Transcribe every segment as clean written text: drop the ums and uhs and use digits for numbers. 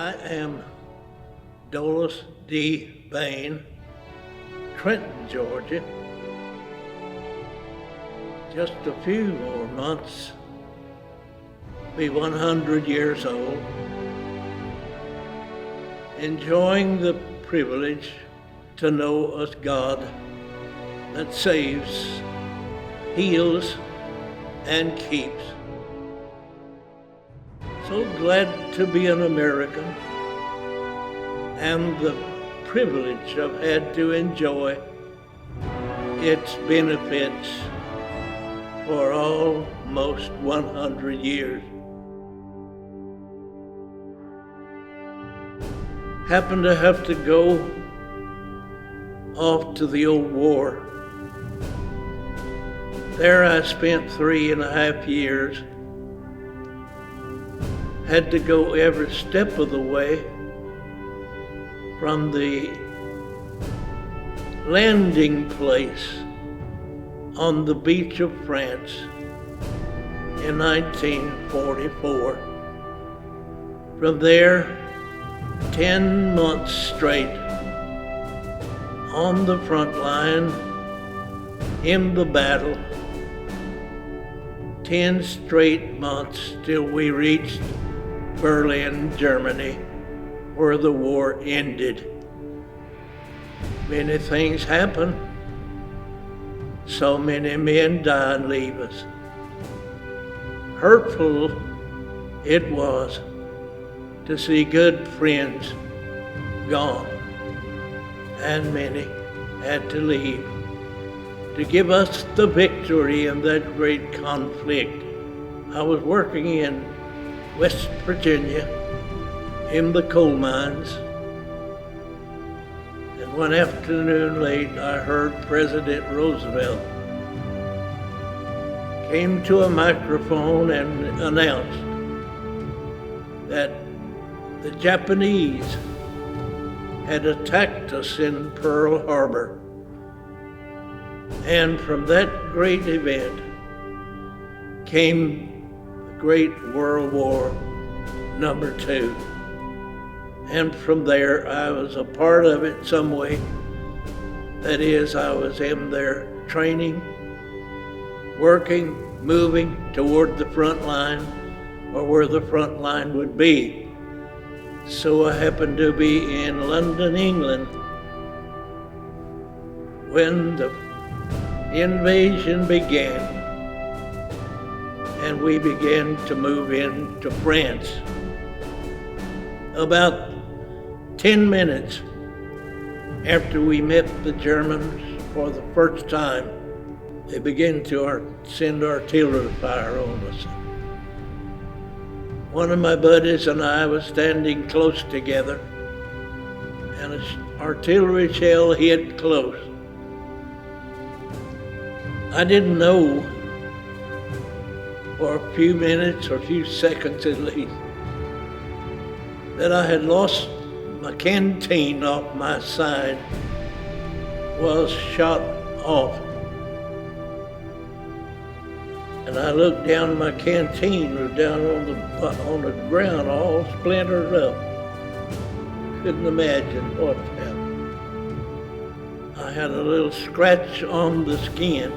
I am Dolas D Bain, Trenton, Georgia. Just a few more months, be 100 years old, enjoying the privilege to know a God that saves, heals, and keeps. So glad to be an American, and the privilege I've had to enjoy its benefits for almost 100 years. Happened to have to go off to the old war. There I spent 3.5 years. Had to go every step of the way from the landing place on the beach of France in 1944. From there, 10 months straight on the front line in the battle, 10 straight months till we reached Berlin, Germany, where the war ended. Many things happened. So many men die and leave us. Hurtful it was to see good friends gone, and many had to leave to give us the victory in that great conflict. I was working in West Virginia in the coal mines, and one afternoon late I heard President Roosevelt came to a microphone and announced that the Japanese had attacked us in Pearl Harbor. And from that great event came the Great World War #2. And from there, I was a part of it some way. That is, I was in there training, working, moving toward the front line, or where the front line would be. So I happened to be in London, England, when the invasion began, and we began to move into France. About 10 minutes after we met the Germans for the first time, they began to send artillery fire on us. One of my buddies and I was standing close together, and an artillery shell hit close. I didn't know for a few minutes or a few seconds at least that I had lost my canteen off my side, was shot off. And I looked down, my canteen was down on the ground, all splintered up. Couldn't imagine what happened. I had a little scratch on the skin,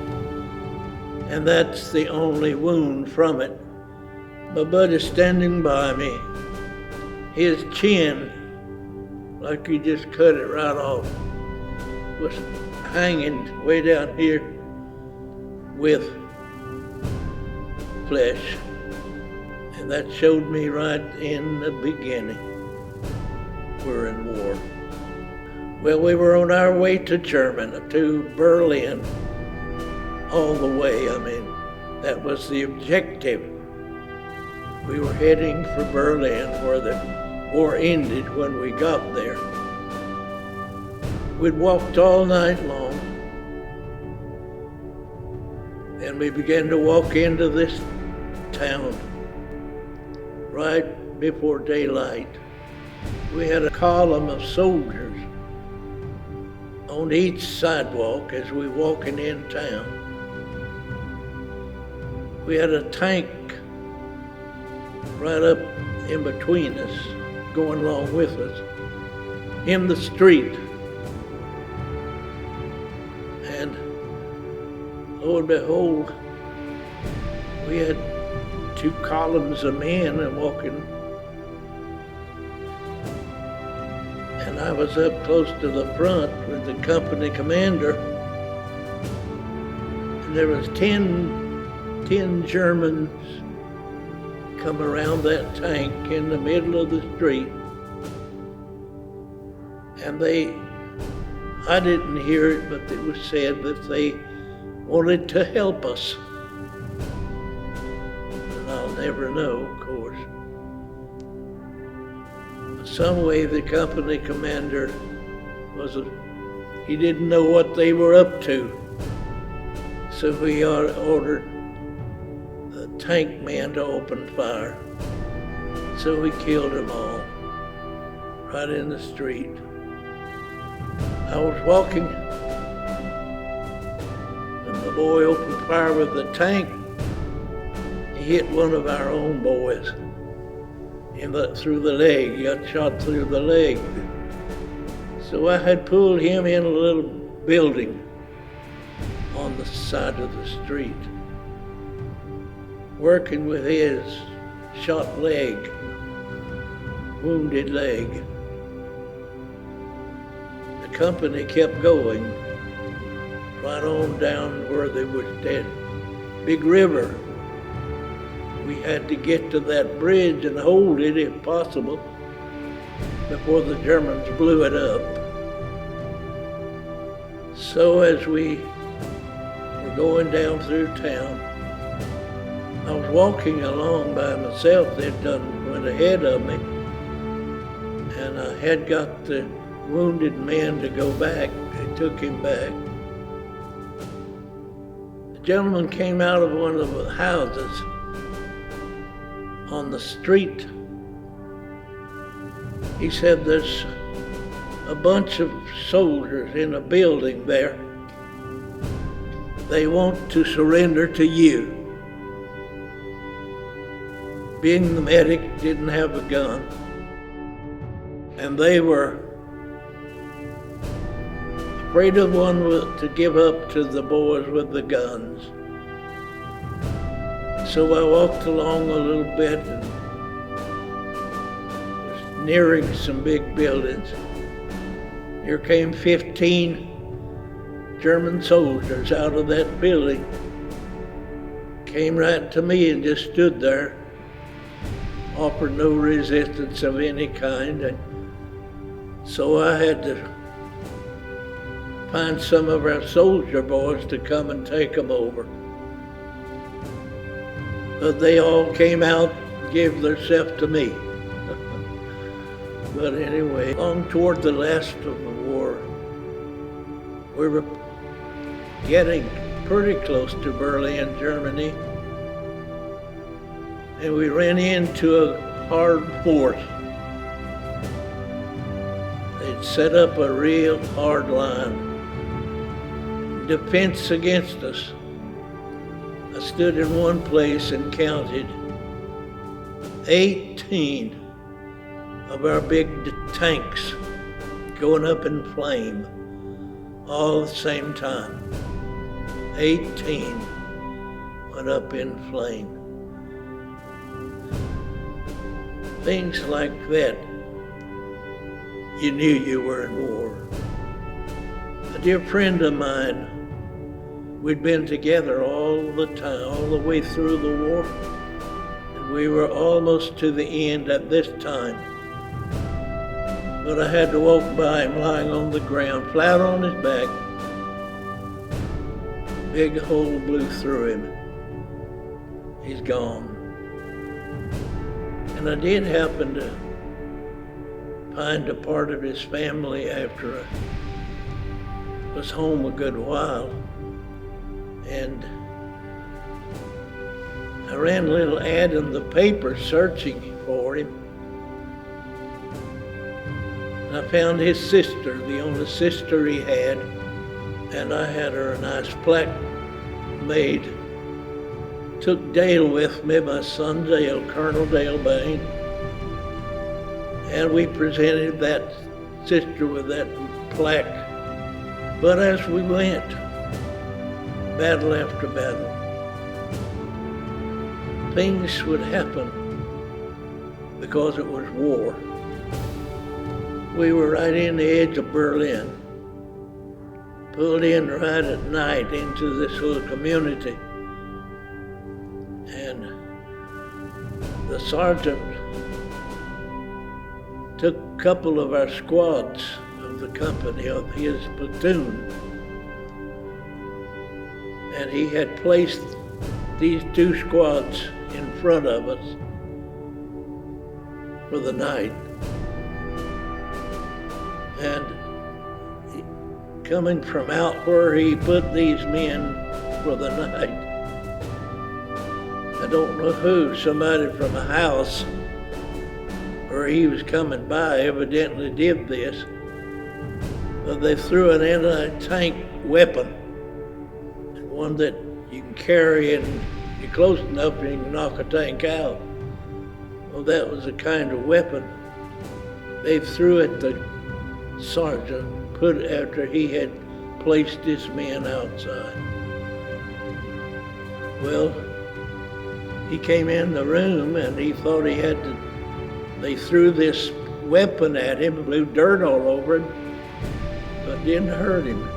and that's the only wound from it. My buddy standing by me, his chin, like he just cut it right off, was hanging way down here with flesh. And that showed me right in the beginning, we're in war. Well, we were on our way to Germany, to Berlin, all the way. I mean, that was the objective. We were heading for Berlin, where the war ended when we got there. We'd walked all night long, and we began to walk into this town right before daylight. We had a column of soldiers on each sidewalk as we walking in town. We had a tank right up in between us, going along with us, in the street. And lo and behold, we had 2 columns of men walking, and I was up close to the front with the company commander, and there was 10 Germans come around that tank in the middle of the street, and I didn't hear it, but it was said that they wanted to help us. And I'll never know, of course. Some way the company commander he didn't know what they were up to. So he ordered the tank man to open fire. So we killed them all, right in the street. I was walking, and the boy opened fire with the tank. He hit one of our own boys through the leg. He got shot through the leg. So I had pulled him in a little building on the side of the street, working with his shot leg, wounded leg. The company kept going right on down where they was dead. Big river. We had to get to that bridge and hold it if possible before the Germans blew it up. So as we were going down through town, I was walking along by myself. They'd went ahead of me, and I had got the wounded man to go back. They took him back. The gentleman came out of one of the houses on the street. He said, "There's a bunch of soldiers in a building there. They want to surrender to you." Being the medic, didn't have a gun, and they were afraid of one to give up to the boys with the guns. So I walked along a little bit and was nearing some big buildings. Here came 15 German soldiers out of that building, came right to me and just stood there, offered no resistance of any kind. And so I had to find some of our soldier boys to come and take them over. But they all came out and gave themselves to me. But anyway, along toward the last of the war, we were getting pretty close to Berlin, Germany, and we ran into a hard force. They'd set up a real hard line, defense against us. I stood in one place and counted 18 of our big tanks going up in flame all at the same time. 18 went up in flame. Things like that, you knew you were in war. A dear friend of mine, we'd been together all the time, all the way through the war, and we were almost to the end at this time. But I had to walk by him lying on the ground, flat on his back. Big hole blew through him. He's gone. And I did happen to find a part of his family after I was home a good while. And I ran a little ad in the paper searching for him. And I found his sister, the only sister he had, and I had her a nice plaque made. Took Dale with me, my son Dale, Colonel Dale Bain. And we presented that sister with that plaque. But as we went, battle after battle, things would happen because it was war. We were right in the edge of Berlin, pulled in right at night into this little community. And the sergeant took a couple of our squads of the company, of his platoon, and he had placed these two squads in front of us for the night. And coming from out where he put these men for the night, I don't know who, somebody from a house where he was coming by evidently did this, but they threw an anti-tank weapon, one that you can carry and you're close enough and you can knock a tank out. Well, that was the kind of weapon they threw at the sergeant after he had placed his men outside. Well, he came in the room and he thought he had to, they threw this weapon at him, blew dirt all over him, but didn't hurt him.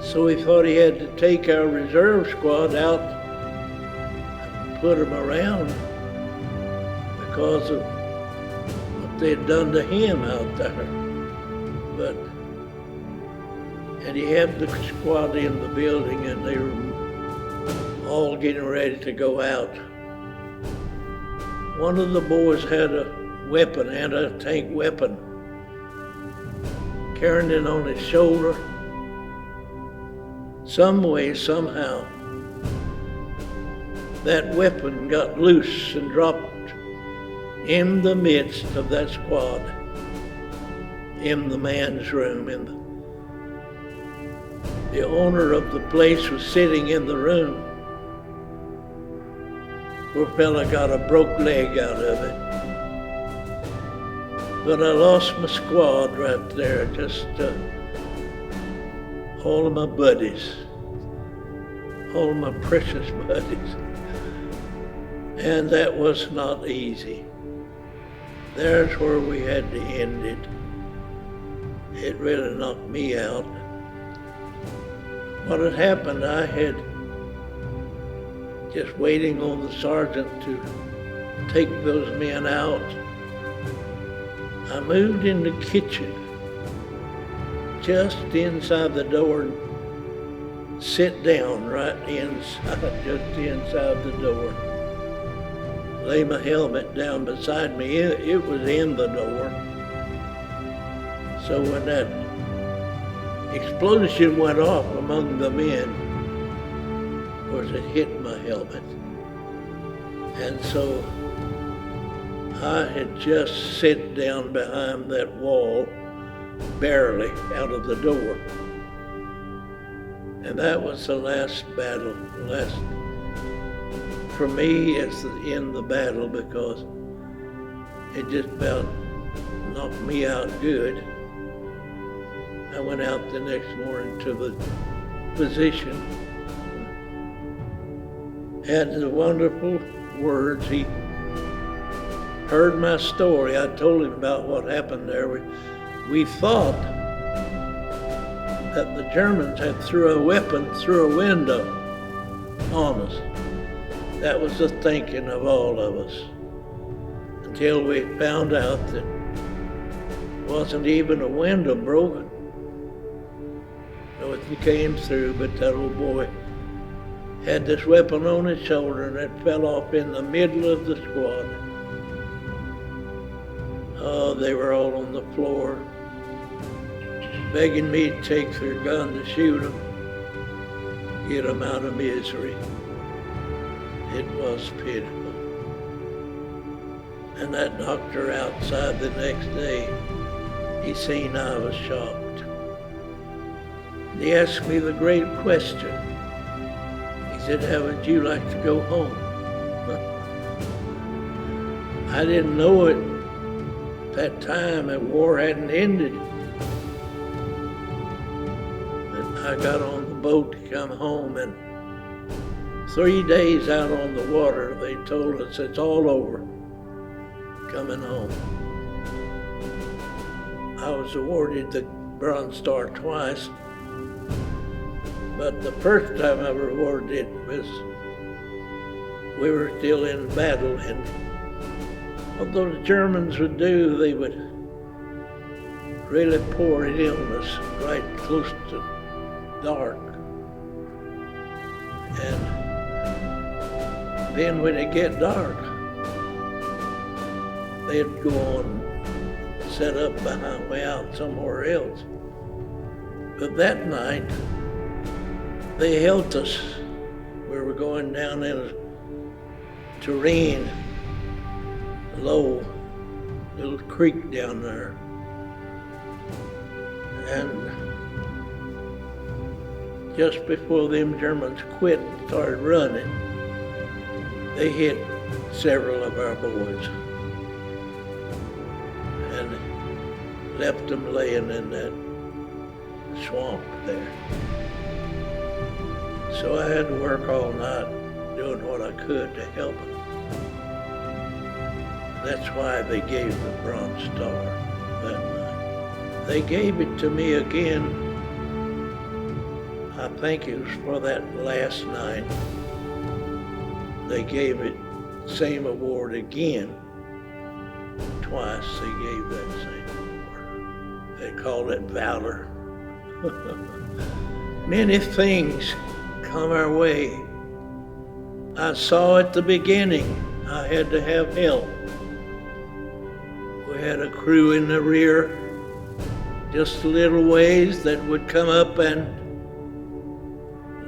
So he thought he had to take our reserve squad out and put them around because of what they had done to him out there. And he had the squad in the building and they were all getting ready to go out. One of the boys had a weapon, anti-tank weapon, carrying it on his shoulder. Some way, somehow, that weapon got loose and dropped in the midst of that squad, in the man's room. The owner of the place was sitting in the room. Poor fella got a broke leg out of it. But I lost my squad right there, just all of my buddies, all of my precious buddies. And that was not easy. There's where we had to end it. It really knocked me out. What had happened, I had just waiting on the sergeant to take those men out. I moved in the kitchen, just inside the door, and sit down right inside, just inside the door. Lay my helmet down beside me. It was in the door. So when that explosion went off among the men, of course it hit my helmet. And so I had just sit down behind that wall, barely out of the door. And that was the last battle. For me, it's the end of the battle because it just about knocked me out good. I went out the next morning to the physician. Had the wonderful words. He heard my story. I told him about what happened there. We thought that the Germans had threw a weapon through a window on us. That was the thinking of all of us, until we found out that it wasn't even a window broken. Nothing came through, but that old boy had this weapon on his shoulder and it fell off in the middle of the squad. Oh, they were all on the floor, begging me to take their gun to shoot them, get them out of misery. It was pitiful. And that doctor outside the next day, he seen I was shocked. He asked me the great question. He said, how would you like to go home? I didn't know it At that time, the war hadn't ended. But I got on the boat to come home, and 3 days out on the water, they told us it's all over, coming home. I was awarded the Bronze Star twice, but the first time I was awarded it was, we were still in battle, and what those Germans would do, they would really pour it in us right close to dark. And then when it get dark, they'd go on and set up behind way out somewhere else. But that night, they helped us. We were going down in a terrain, low little creek down there. And just before them Germans quit and started running, they hit several of our boys and left them laying in that swamp there. So I had to work all night doing what I could to help them. That's why they gave the Bronze Star that night. They gave it to me again, I think it was for that last night. They gave it same award again. Twice they gave that same award. They called it valor. Many things come our way. I saw at the beginning I had to have help. We had a crew in the rear, just a little ways, that would come up and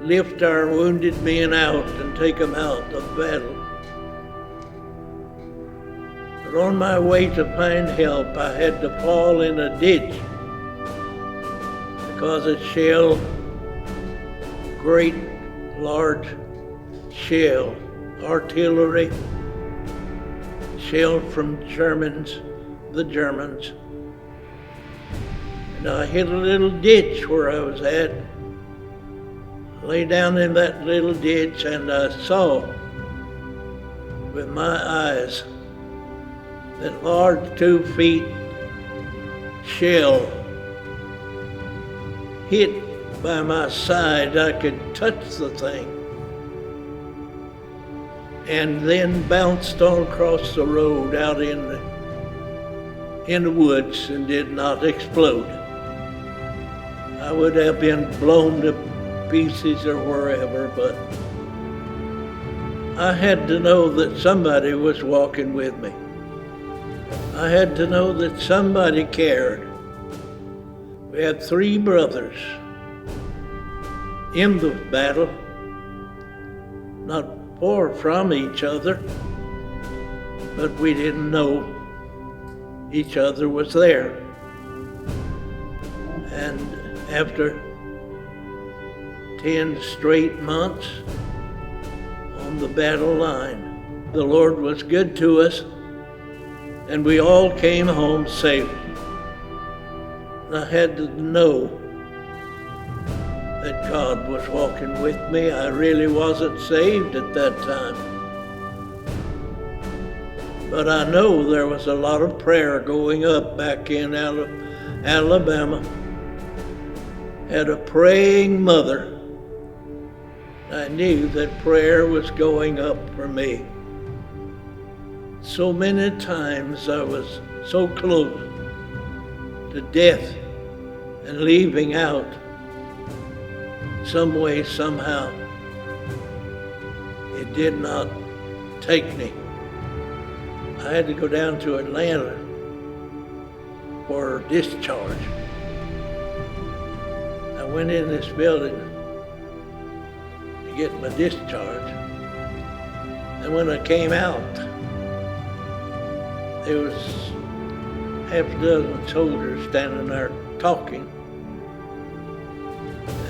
lift our wounded men out and take them out of battle. But on my way to find help, I had to fall in a ditch because a shell, great large shell, artillery, shell from the Germans. And I hit a little ditch where I was at, lay down in that little ditch, and I saw with my eyes that large 2 feet shell hit by my side. I could touch the thing, and then bounced on across the road out in the woods and did not explode. I would have been blown to pieces or wherever, but I had to know that somebody was walking with me. I had to know that somebody cared. We had 3 brothers in the battle, not far from each other, but we didn't know each other was there. And after 10 straight months on the battle line, the Lord was good to us, and we all came home safe. And I had to know that God was walking with me. I really wasn't saved at that time, but I know there was a lot of prayer going up back in Alabama. Had a praying mother. I knew that prayer was going up for me. So many times I was so close to death and leaving out some way, somehow. It did not take me. I had to go down to Atlanta for discharge. I went in this building to get my discharge. And when I came out, there was half a dozen soldiers standing there talking.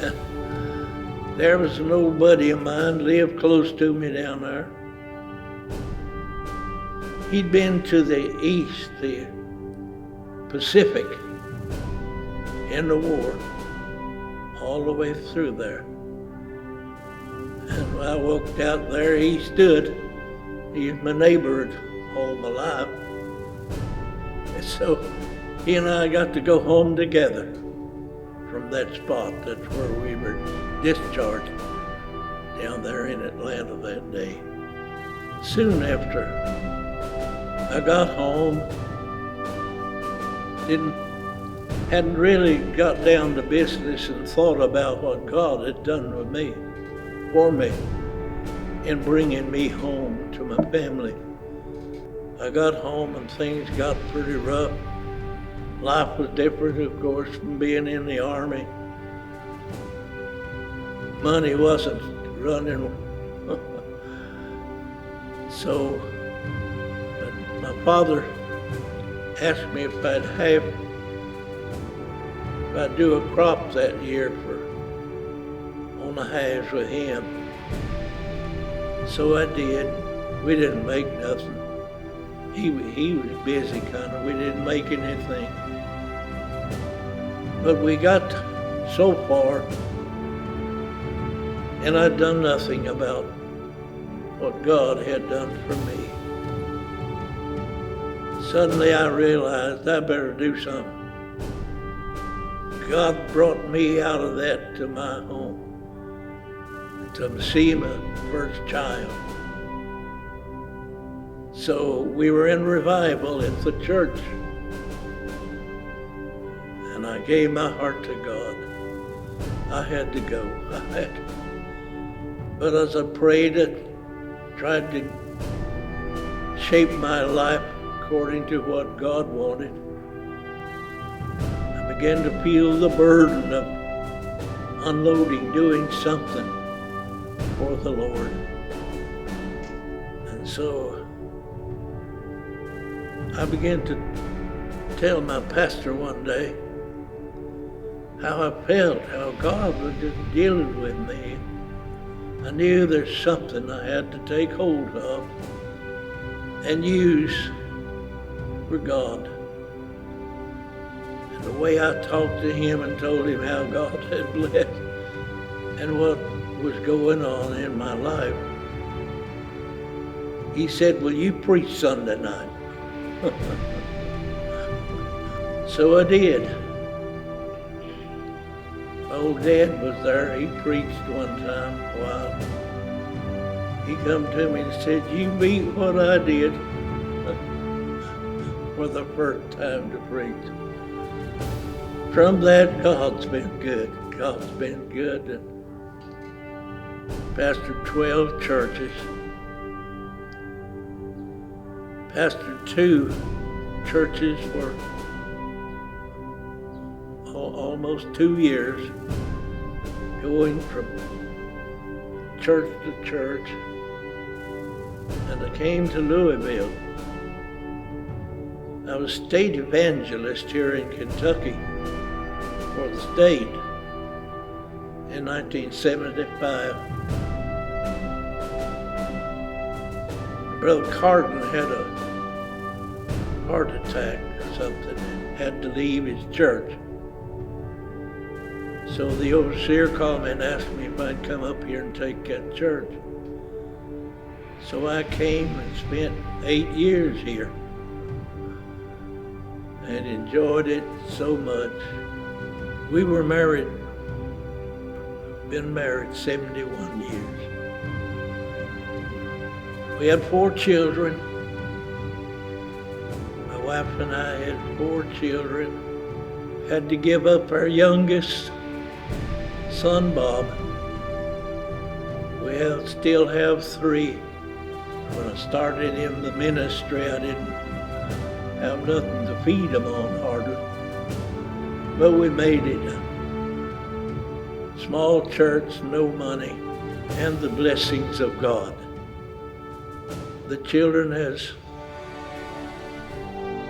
And there was an old buddy of mine, lived close to me down there. He'd been to the east, the Pacific in the war, all the way through there. And when I walked out there, he stood. He's my neighbor all my life. And so he and I got to go home together from that spot. That's where we were discharged down there in Atlanta that day. Soon after I got home, hadn't really got down to business and thought about what God had done with me, for me, in bringing me home to my family. I got home and things got pretty rough. Life was different, of course, from being in the Army. Money wasn't running. So my father asked me if I'd do a crop that year on the halves with him. So I did. We didn't make nothing. He was busy kind of. We didn't make anything. But we got so far, and I'd done nothing about what God had done for me. Suddenly I realized I better do something. God brought me out of that to my home, to see my first child. So we were in revival at the church, and I gave my heart to God. I had to go. But as I prayed, I tried to shape my life according to what God wanted. I began to feel the burden of unloading, doing something for the Lord. And so I began to tell my pastor one day how I felt, how God was just dealing with me. I knew there's something I had to take hold of and use for God. And the way I talked to him and told him how God had blessed and what was going on in my life, he said, "Will you preach Sunday night?" So I did. My old dad was there. He preached one time a while. He come to me and said, "You beat what I did," for the first time to preach. From that, God's been good. God's been good. And pastored 12 churches. Pastored 2 churches for almost 2 years, going from church to church. And I came to Louisville. I was state evangelist here in Kentucky for the state in 1975. Brother Carden had a heart attack or something and had to leave his church. So the overseer called me and asked me if I'd come up here and take that church. So I came and spent 8 years here and enjoyed it so much. We were married, been married 71 years. We had 4 children. My wife and I had 4 children. Had to give up our youngest son, Bob. We still have 3. When I started in the ministry, I didn't have nothing to feed them on hardly. But we made it. Small church, no money, and the blessings of God. The children has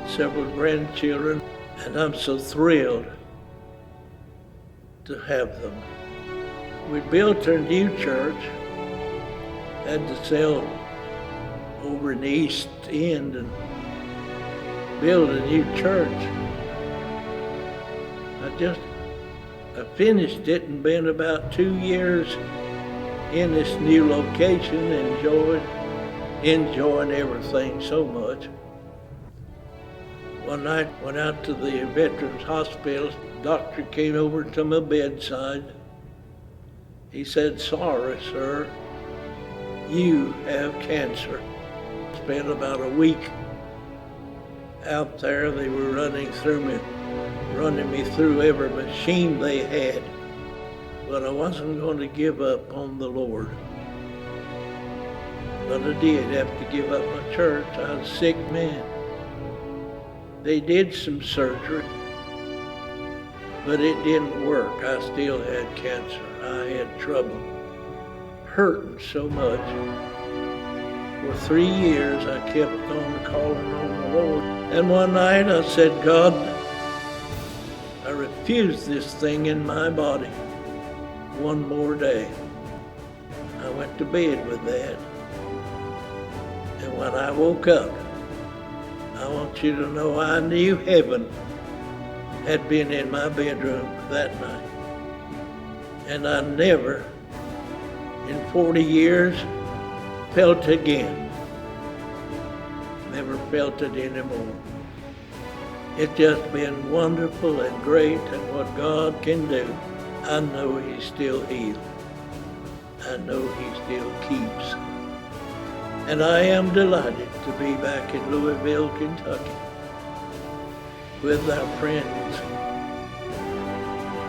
several grandchildren, and I'm so thrilled to have them. We built a new church, had to sell over in the East End and build a new church. I finished it and been about 2 years in this new location, enjoying everything so much. One night, went out to the Veterans Hospital. Doctor came over to my bedside. He said, "Sorry, sir, you have cancer." Spent about a week out there. They were running me through every machine they had. But I wasn't going to give up on the Lord. But I did have to give up my church. I was a sick man. They did some surgery, but it didn't work. I still had cancer. I had trouble, hurting so much. For 3 years, I kept on calling on the Lord. And one night I said, "God, I refuse this thing in my body one more day." I went to bed with that. And when I woke up, I want you to know I knew heaven had been in my bedroom that night. And I never, in 40 years, felt again. Never felt it anymore. It's just been wonderful and great, and what God can do. I know He still heals. I know He still keeps. And I am delighted to be back in Louisville, Kentucky, with our friends,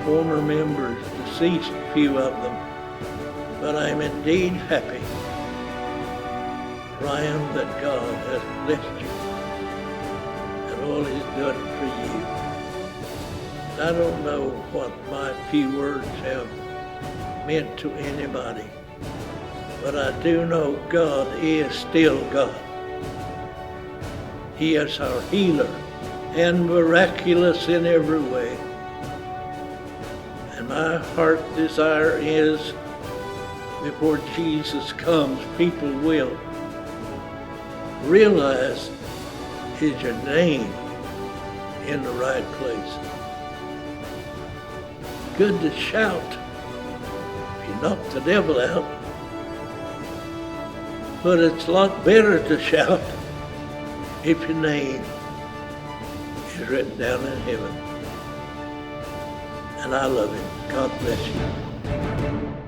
former members, deceased few of them. But I'm indeed happy, Ryan, that God has blessed you and all He's done for you. I don't know what my few words have meant to anybody, but I do know God is still God. He is our healer and miraculous in every way. And my heart desire is, before Jesus comes, people will realize, is your name in the right place? Good to shout if you knock the devil out, but it's a lot better to shout if your name is written down in heaven. And I love Him. God bless you.